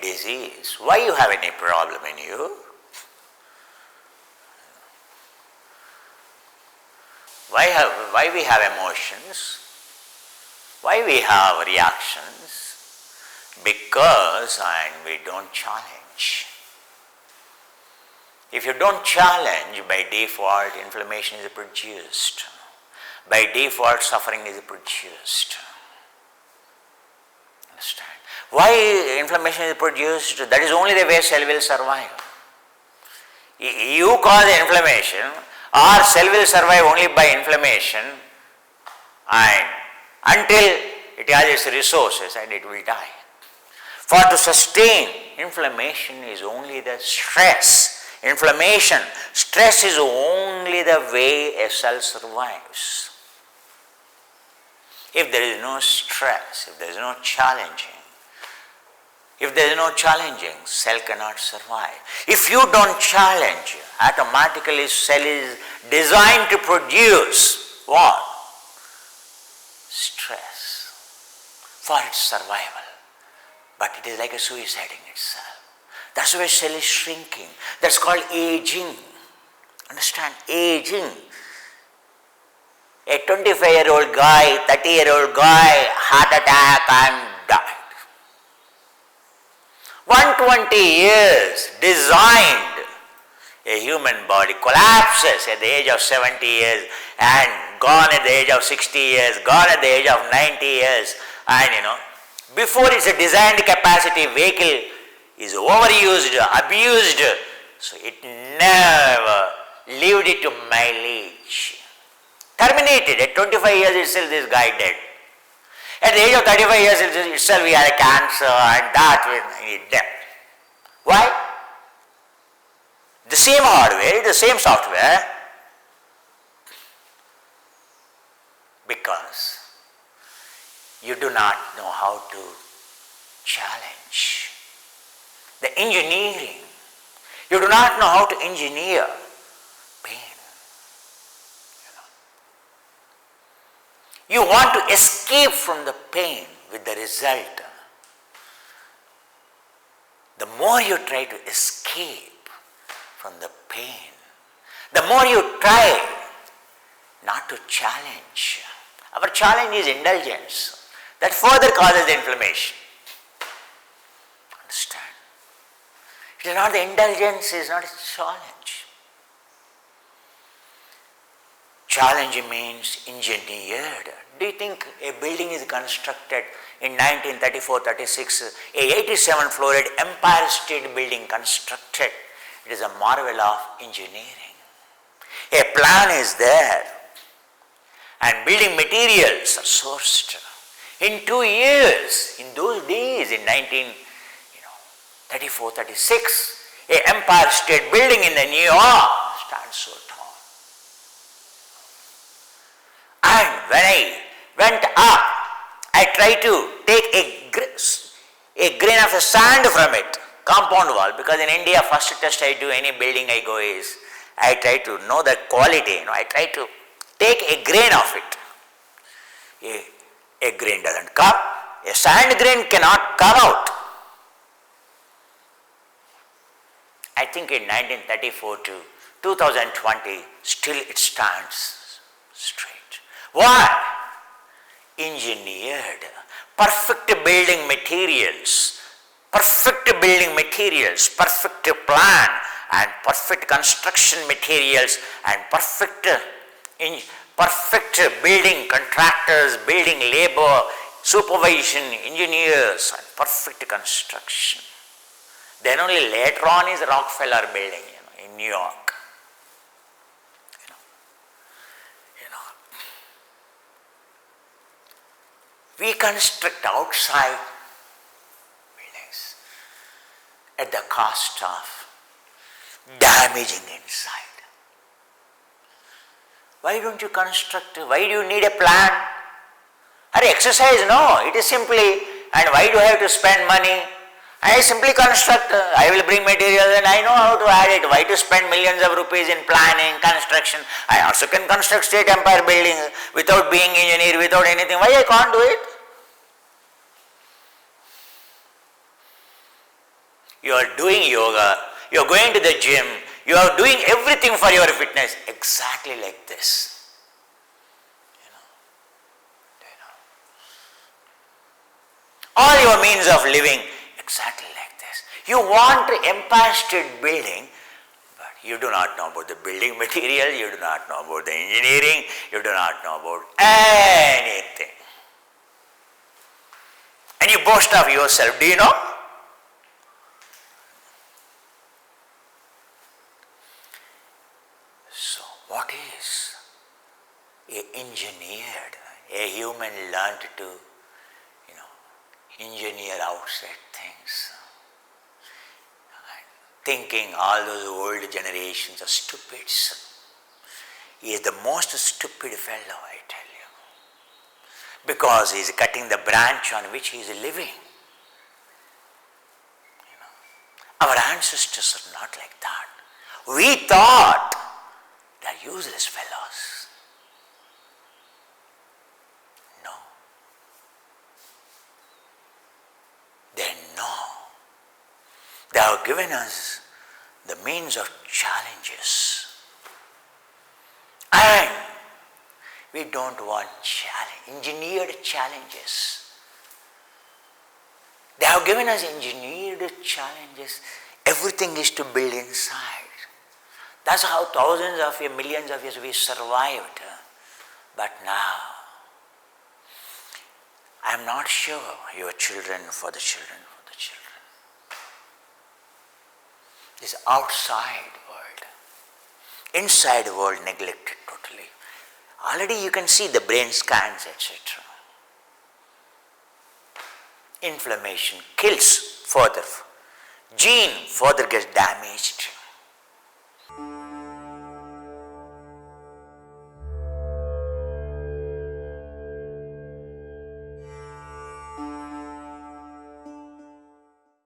disease? Why you have any problem in you? Why we have emotions? Why we have reactions? Because we don't challenge. If you don't challenge, by default inflammation is produced. By default suffering is produced. Understand? Why inflammation is produced? That is only the way cell will survive. You cause inflammation, or cell will survive only by inflammation, and until it has its resources and it will die. For to sustain inflammation is only the stress. Inflammation, stress is only the way a cell survives. If there is no stress, if there is no challenging, cell cannot survive. If you don't challenge, automatically cell is designed to produce what? Stress for its survival. But it is like a suiciding itself. That's why cell is shrinking. That's called aging. Understand? Aging. A 25-year-old guy, 30-year-old guy, heart attack and died. 120 years designed, a human body collapses at the age of 70 years and gone at the age of 60 years, gone at the age of 90 years, and before its designed capacity vehicle is overused, abused, so it never lived it to mileage. Terminated. At 25 years itself this guy dead. At the age of 35 years itself he had a cancer and that he dead. Why? The same hardware, the same software, because you do not know how to challenge. The engineering. You do not know how to engineer pain. You want to escape from the pain with the result. The more you try to escape from the pain, the more you try not to challenge. Our challenge is indulgence. That further causes the inflammation. Understand? It is not the indulgence, it is not a challenge. Challenge means engineered. Do you think a building is constructed in 1934-36, a 87-floored Empire State Building constructed? It is a marvel of engineering. A plan is there and building materials are sourced. In 2 years, in those days, in 1934-36, a Empire State Building in the New York stands so tall. And when I went up, I tried to take a grain of sand from it, compound wall, because in India, first test I do any building I go is, I try to know the quality, I try to take a grain of it. A grain doesn't come, a sand grain cannot come out. I think in 1934 to 2020, still it stands straight. Why? Engineered, perfect building materials, perfect plan and perfect construction materials and perfect building contractors, building labor, supervision, engineers and perfect construction. Then only later on is Rockefeller building, in New York. We construct outside buildings at the cost of damaging inside. Why don't you construct? Why do you need a plan? Or exercise? No, it is simply, and why do I have to spend money? I simply construct, I will bring materials and I know how to add it. Why to spend millions of rupees in planning, construction? I also can construct State Empire building without being engineer, without anything. Why I can't do it? You are doing yoga, you are going to the gym, you are doing everything for your fitness exactly like this. All your means of living exactly like this. You want empire state building, but you do not know about the building material, you do not know about the engineering, you do not know about anything. And you boast of yourself. Do you know? So what is engineered? A human learned to, engineer outside things. Thinking all those old generations are stupids. He is the most stupid fellow, I tell you. Because he is cutting the branch on which he is living. Our ancestors are not like that. We thought they are useless fellows. No. They know. They have given us the means of challenges. And we don't want engineered challenges. They have given us engineered challenges. Everything is to build inside. That's how thousands of years, millions of years we survived. But now, I am not sure your children for the children. This outside world, inside world neglected totally. Already you can see the brain scans, etc. Inflammation kills further. Gene further gets damaged.